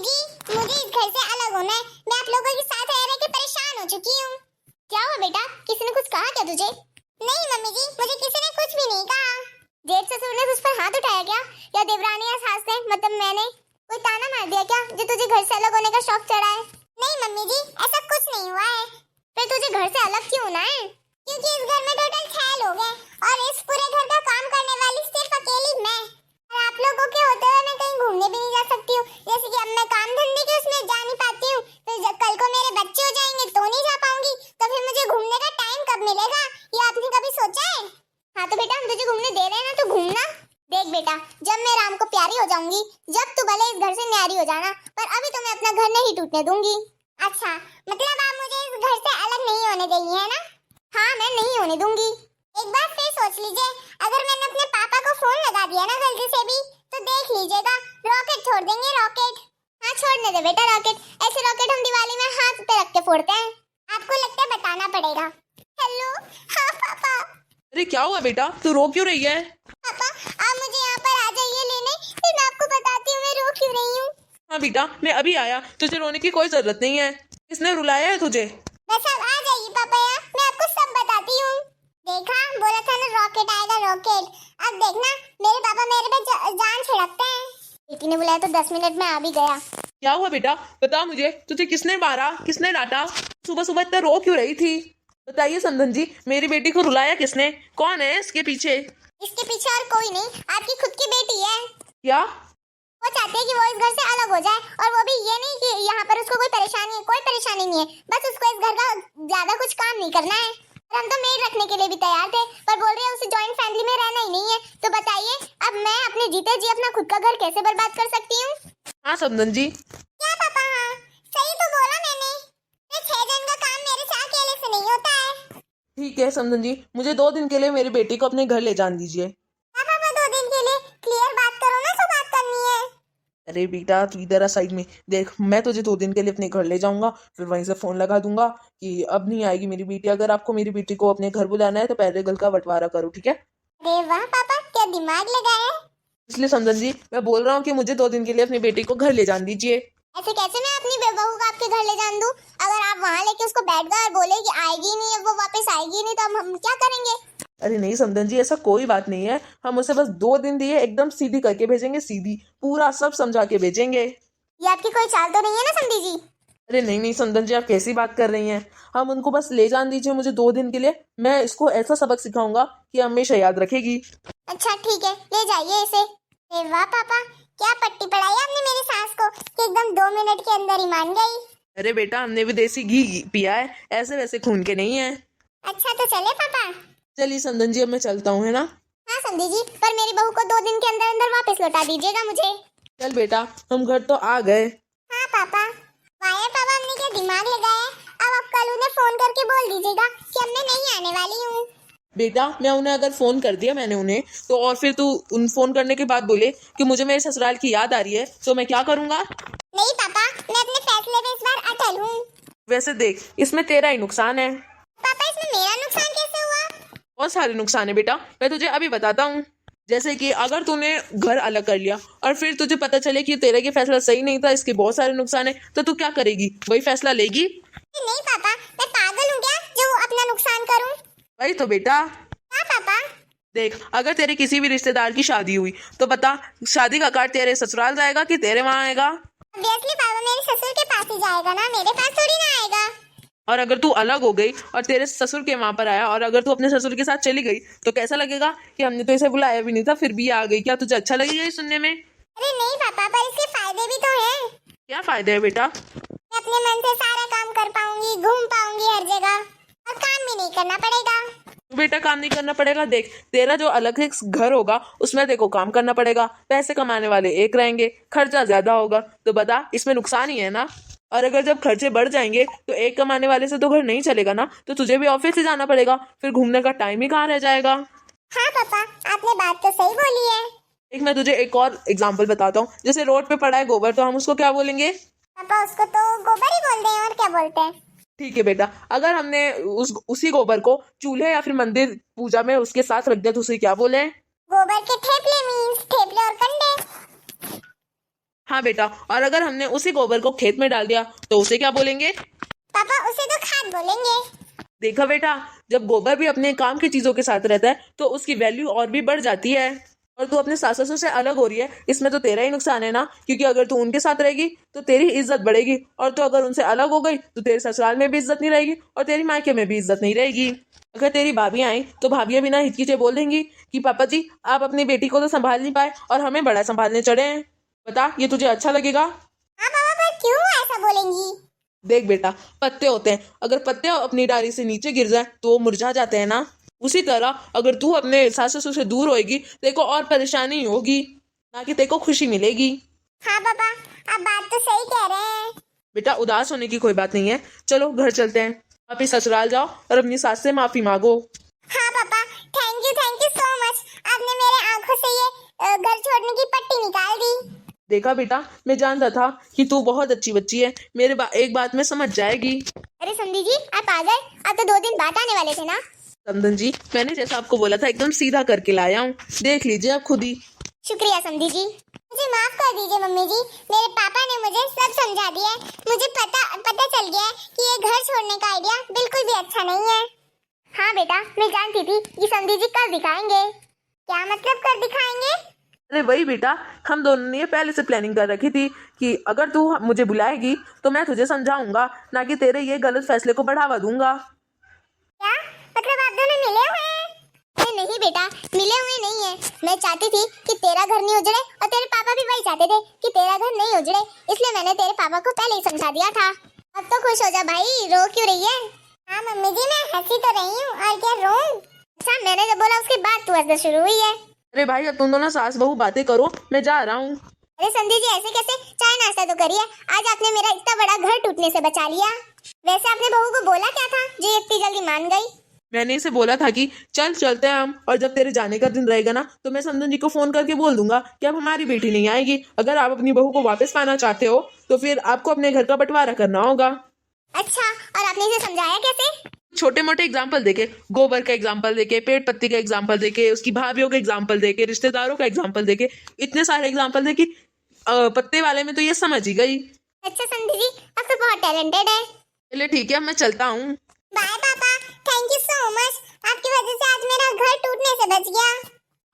जी, मुझे इस घर से अलग होना है। मैं आप लोगों के साथ रह रह के परेशान हो चुकी हूँ। क्या हुआ बेटा, किसी ने कुछ कहा क्या तुझे? नहीं मम्मी जी, मुझे किसी ने कुछ भी नहीं कहा। जेठ ससुर ने तुझ पर हाथ उठाया क्या? या देवरानी या सास ने, मतलब मैंने कोई ताना मार दिया क्या जो तुझे घर से अलग होने का शौक चढ़ा है? नहीं मम्मी जी, ऐसा कुछ नहीं हुआ है। फिर तुझे घर से अलग क्यों होना है? क्योंकि इस घर में टोटल 6 लोग हैं और इस पूरे घर का काम करने वाली सिर्फ अकेली मैं। और आप लोगों के होते हुए मैं कहीं घूमने भी नहीं जा सकती हूँ। जैसे कि अब मैं काम धंधे के उसमें जा नहीं पाती हूँ, फिर जब कल को मेरे बच्चे हो जाएंगे तो नहीं जा पाऊंगी, तो फिर मुझे घूमने का टाइम कब मिलेगा? ये आपने कभी सोचा है? हाँ तो बेटा, हम तुझे घूमने दे रहे हैं ना, तो घूमना। देख बेटा, जब मैं राम को प्यारी हो जाऊंगी, जब तू भले इस घर से न्यारी हो जाना, पर अभी तो मैं अपना घर नहीं टूटने दूंगी। अच्छा, मतलब आप मुझे इस घर से अलग नहीं होने देंगी, है ना? हाँ, मैं नहीं होने दूंगी। एक बार फिर सोच लीजिए, अगर मैंने अपने पापा को फोन लगा दिया ना गलती से भी, तो देख लीजिएगा, रॉकेट छोड़ देंगे, रॉकेट। हाँ छोड़ने दे बेटा रॉकेट। ऐसे रॉकेट हम दिवाली में हाथ पे रख के फोड़ते हैं। आपको लगता है बताना पड़ेगा। हेलो। हाँ पापा। अरे क्या हुआ बेटा, तू रो क्यों रही है? पापा, आप मुझे यहाँ पर आ जाइए लेने, फिर मैं आपको बताती हूँ मैं रो क्यों रही हूँ। हाँ बेटा, मैं अभी आया, तुझे रोने की कोई जरूरत नहीं है। किसने रुलाया है तुझे? बस आप आ जाइए पापा, यहाँ मैं आपको सब बताती हूँ। देखा, बोला था ना रॉकेट आएगा, रॉकेट। अब देखना, मेरे पापा मेरे पे जान छिड़कते हैं। बेटी ने बुलाया तो 10 मिनट में आ भी गया। क्या हुआ बेटा, बता मुझे, तुझे किसने मारा, किसने डांटा? सुबह सुबह इतना रो क्यों रही थी? बताइए समधन जी, मेरी बेटी को रुलाया किसने? कौन है इसके पीछे? इसके पीछे और कोई नहीं, आपकी खुद की बेटी है। क्या? वो चाहते हैं कि वो इस घर से अलग हो जाए, और वो भी ये नहीं कि यहाँ पर उसको कोई परेशानी है। कोई परेशानी नहीं है, बस उसको इस घर का ज्यादा कुछ काम नहीं करना है। और हम तो मेड रखने के लिए भी तैयार थे, पर बोल रहे हैं उसे जॉइंट फैमिली में रहना ही नहीं है। तो बताइए, अब मैं अपने जीते जी अपना खुद का घर कैसे बर्बाद कर सकती हूँ? हाँ समधन जी। क्या पापा? हाँ सही तो बोला मैंने। ये 6 जन का काम मेरे से अकेले से नहीं होता है। ठीक है समधन जी, मुझे 2 दिन के लिए मेरी बेटी को अपने घर ले जान दीजिए। क्या पापा, 2 दिन के लिए? क्लियर बात करो ना, सब बात करनी है। अरे बेटा, तू इधर आ साइड में देख, मैं तुझे 2 दिन के लिए अपने घर ले जाऊंगा, फिर वहीं से फोन लगा दूंगा कि अब नहीं आएगी मेरी बेटी। अगर आपको मेरी बेटी को अपने घर बुलाना है तो पहले गल का बंटवारा करो, ठीक है? अरे वाह पापा, क्या दिमाग लगाया है। इसलिए समधन जी, मैं बोल रहा हूँ कि मुझे 2 दिन के लिए अपनी बेटी को घर ले जान दीजिए। ऐसे कैसे मैं अपनी बहू को आपके घर ले जान दूं? अगर आप वहाँ लेके उसको बैठ गए और बोले कि आएगी नहीं, अब वो वापस आएगी नहीं, तो हम क्या करेंगे? अरे नहीं समधन जी, ऐसा कोई बात नहीं है। हम उसे बस 2 दिन दिए, एकदम सीधी करके भेजेंगे, सीधी पूरा सब समझा के भेजेंगे। ये आपकी कोई चाल तो नहीं है ना समधी जी? अरे नहीं नहीं समधन जी, आप कैसी बात कर रही हैं? हम उनको बस ले जान दीजिए मुझे 2 दिन के लिए। मैं इसको ऐसा सबक सिखाऊंगा कि हमेशा याद रखेगी। अच्छा ठीक है, ले जाइए इसे। अरे वाह पापा, क्या पट्टी पढ़ाई आपने मेरी सास को कि एकदम 2 मिनट के अंदर ही मान गई। अरे बेटा, हमने भी देसी घी पिया है, ऐसे वैसे खून के नहीं है। अच्छा तो चले पापा। चलिए समधन जी, अब मैं चलता हूँ, है ना? हाँ समधी जी, पर मेरी बहू को 2 दिन के अंदर अंदर वापस लौटा दीजिएगा मुझे। चल बेटा, हम घर तो आ गए। हाँ पापा। वाह पापा, हमने क्या दिमाग लगाया है। अब आप कल उन्हें फोन करके बोल दीजिएगा कि अब मैं नहीं आने वाली हूँ। बेटा, मैं उन्हें अगर फोन कर दिया मैंने उन्हें, तो और फिर तू उन फोन करने के बाद बोले कि मुझे मेरे ससुराल की याद आ रही है, तो मैं क्या करूंगा? नहीं पापा, मैं अपने फैसले पे इस बार अटल हूँ। वैसे देख, इसमें तेरा ही नुकसान है। पापा, इसमें मेरा नुकसान कैसे हुआ? बहुत सारे नुकसान है बेटा, मैं तुझे अभी बताता हूँ। जैसे कि अगर तूने घर अलग कर लिया और फिर तुझे पता चले कि तेरा ये फैसला सही नहीं था, इसके बहुत सारे नुकसान है, तो तू क्या करेगी? वही फैसला लेगी? नहीं पापा, मैं पागल हूँ क्या जो अपना नुकसान करूँ? वही तो बेटा। हाँ पापा। देख, अगर तेरे किसी भी रिश्तेदार की शादी हुई तो बता, शादी का कार्ड तेरे ससुराल जाएगा कि तेरे वहां आएगा? ऑब्वियसली पापा, मेरे ससुर के पास ही जाएगा ना, मेरे पास थोड़ी ना आएगा। और अगर तू अलग हो गई और तेरे ससुर के वहां पर आया, और अगर तू अपने ससुर के साथ चली गई, तो कैसा लगेगा कि हमने तो इसे बुलाया भी नहीं था फिर भी ये आ गई? क्या तुझे अच्छा लगेगा ये सुनने में? अरे नहीं पापा, पर इसके फायदे भी तो हैं। क्या फायदे है बेटा? मैं अपने मन से सारा काम कर पाऊंगी, घूम पाऊंगी हर जगह, और काम भी नहीं करना पड़ेगा। बेटा, काम नहीं करना पड़ेगा? देख, तेरा जो अलग एक घर होगा उसमें देखो काम करना पड़ेगा, पैसे कमाने वाले एक रहेंगे, खर्चा ज्यादा होगा, तो बता, इसमें नुकसान ही है ना? और अगर जब खर्चे बढ़ जाएंगे तो एक कमाने वाले से तो घर नहीं चलेगा ना, तो तुझे भी ऑफिस से जाना पड़ेगा, फिर घूमने का टाइम ही कहाँ रह जाएगा? हाँ पापा, आपने बात तो सही बोली है। एक मैं तुझे एक और एग्जाम्पल बताता हूँ। जैसे रोड पे पड़ा है गोबर, तो हम उसको क्या बोलेंगे? पापा, उसको तो गोबर ही बोलते हैं, और क्या बोलते हैं? ठीक है बेटा, अगर हमने उसी गोबर को चूल्हे या फिर मंदिर पूजा में उसके साथ रख दिया तो उसे क्या बोले? गोबर के ठेपले मीन्स ठेपले और कंडे। हाँ बेटा, और अगर हमने उसी गोबर को खेत में डाल दिया तो उसे क्या बोलेंगे? पापा उसे तो खाद बोलेंगे। देखा बेटा, जब गोबर भी अपने काम की चीजों के साथ रहता है तो उसकी वैल्यू और भी बढ़ जाती है। और तू अपने सास ससुर से अलग हो रही है, इसमें तो तेरा ही नुकसान है ना, क्योंकि अगर तू उनके साथ रहेगी तो तेरी इज्जत बढ़ेगी, और तो अगर उनसे अलग हो गई तो तेरे ससुराल में भी इज्जत नहीं रहेगी और तेरी मायके में भी इज्जत नहीं रहेगी। अगर तेरी भाभी आई तो भाभियां बिना हिचकिचे बोल देंगी कि पापा जी आप अपनी बेटी को तो संभाल नहीं पाए और हमें बड़ा संभालने चढ़े हैं। बता, ये तुझे अच्छा लगेगा? हाँ पापा, पर क्यों ऐसा बोलेंगी? देख बेटा, पत्ते होते हैं, अगर पत्ते अपनी डाली से नीचे गिर जाए तो वो मुरझा जाते हैं ना। उसी तरह अगर तू अपने सास ससुर से दूर होएगी तेरे को और परेशानी होगी, ना कि तेरे को खुशी मिलेगी। हाँ पापा, आप बात तो सही कह रहे हैं। बेटा, उदास होने की कोई बात नहीं है, चलो घर चलते हैं। आप इस ससुराल जाओ और अपनी सास से माफी मांगो। हाँ पापा, थैंक यू सो मच। आपने मेरे आंखों से ये घर छोड़ने की पट्टी निकाल दी। देखा बेटा, मैं जानता था कि तू बहुत अच्छी बच्ची है, एक बात में समझ जाएगी। अरे समधी जी, आप आ गए। आप तो 2 दिन बाद आने वाले थे ना। समधन जी, मैंने जैसा आपको बोला था एकदम सीधा करके लाया हूँ, देख लीजिए आप खुद ही। शुक्रिया समधी जी। मुझे माफ कर दीजिए मम्मी जी, मेरे पापा ने मुझे सब समझा दिया है। मुझे पता चल गया है कि ये घर छोड़ने का आइडिया बिल्कुल भी अच्छा नहीं है। हाँ बेटा, मैं जानती थी कि समधी जी कर दिखाएंगे। क्या मतलब कर दिखाएंगे? अरे वही बेटा, हम दोनों ने ये पहले से प्लानिंग कर रखी थी कि अगर तू मुझे बुलाएगी तो मैं तुझे समझाऊंगा, ना कि तेरे ये गलत फैसले को बढ़ावा दूंगा। क्या मतलब आप दोनों मिले हुए हैं? अरे नहीं बेटा, मिले हुए नहीं है। मैं चाहती थी कि तेरा घर नहीं उजड़े और तेरे पापा भी वही चाहते थे कि तेरा घर नहीं उजड़े, इसलिए मैंने तेरे पापा को पहले ही समझा दिया था। अब तो खुश हो जा भाई, रो क्यों रही है? हाँ मम्मी जी, मैं हंसी तो रही हूँ, और क्या रोऊं? अच्छा, मैंने जब बोला उसके बाद तू हंसना शुरू हुई है। अरे भाई, अब तुम दोनों सास बहू बातें करो, मैं जा रहा हूँ। अरे संदीप जी, ऐसे कैसे? चाय नाश्ता तो करिए। आज आपने मेरा इतना बड़ा घर टूटने से बचा लिया। वैसे आपने बहू को बोला क्या था जो इतनी जल्दी मान गई? मैंने इसे बोला था कि चल चलते हैं हम, और जब तेरे जाने का दिन रहेगा ना तो मैं समधन जी को फोन करके बोल दूंगा कि अब हमारी बेटी नहीं आएगी। अगर आप अपनी बहू को वापस पाना चाहते हो तो फिर आपको अपने घर का बंटवारा करना होगा। अच्छा, और आपने इसे समझाया कैसे? छोटे मोटे एग्जाम्पल देके, गोबर का एग्जाम्पल देके, पेड़ पत्ती का एग्जाम्पल देके, उसकी भाभीियों का एग्जाम्पल देके, रिश्तेदारों का एग्जाम्पल देके, इतने सारे एग्जाम्पल देके पत्ते वाले में तो ये समझ ही गई। अच्छा संदीप जी, आप तो बहुत टैलेंटेड है। चलिए ठीक है, मैं चलता हूँ। बाय पापा, थैंक यू सो मच। आपकी वजह से आज मेरा घर टूटने से बच गया।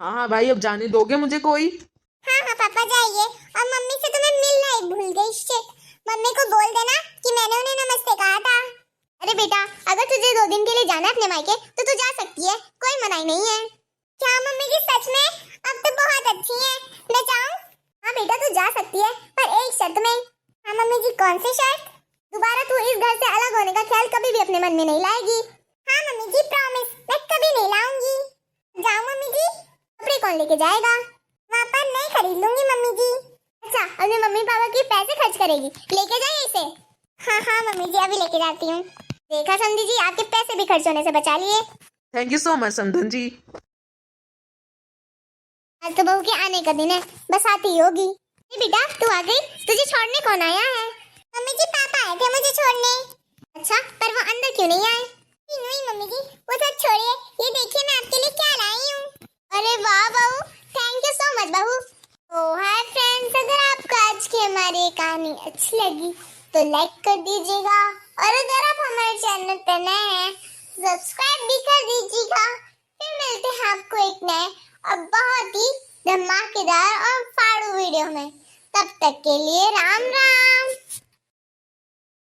हाँ हाँ भाई, अब जाने दोगे मुझे कोई? हाँ हाँ पापा, जाइए। और मम्मी से तो मैं मिलना ही भूल गई। शिट, मम्मी को बोल देना कि मैंने उन्हें नमस्ते कहा था। अरे बेटा, अगर तुझे 2 दिन के लिए जाना है अपने मायके तो तू जा सकती है, कोई मनाही नहीं है। क्या मम्मी जी सच में? अब तो बहुत अच्छी है, मैं जाऊँ? हाँ बेटा, तू जा सकती है, पर एक शर्त में। हाँ मम्मी जी, कौन सी शर्त? दोबारा तू इस घर से अलग होने का ख्याल कभी भी अपने मन में नहीं लाएगी। हाँ मम्मी जी, प्रॉमिस, मैं कभी नहीं लाऊंगी। जाओ मम्मी जी। कपड़े कौन लेके जाएगा? वहाँ पर नहीं खरीद लूंगी मम्मी जी। अच्छा, अपने मम्मी पापा के पैसे खर्च करेगी, लेके जाइए इसे। हाँ हाँ मम्मी जी, अभी लेके जाती हूँ। देखा समझी जी, आपके पैसे भी खर्च होने से बचा लिए। थैंक यू सो मच समधन जी। आज तो बहू के आने का दिन है, बस आती ही होगी। बेटा तू आ गई, तुझे छोड़ने कौन आया है? मम्मी जी, पापा आए थे मुझे छोड़ने। अच्छा, पर वो अंदर क्यों नहीं आए? नहीं मम्मी जी, वो सब छोड़िए, ये देखिए मैं आपके लिए क्या लाई हूँ। अरे वाह बहू, थैंक यू सो मच बहू। ओ हाय फ्रेंड्स, अगर आपको आज की हमारी कहानी अच्छी लगी तो लाइक कर दीजिएगा, और अगर आप हमारे चैनल पर नए हैं सब्सक्राइब भी कर दीजिएगा। फिर मिलते हैं आपको एक नए और बहुत ही धमाकेदार और फाड़ू वीडियो में। तब तक के लिए राम राम।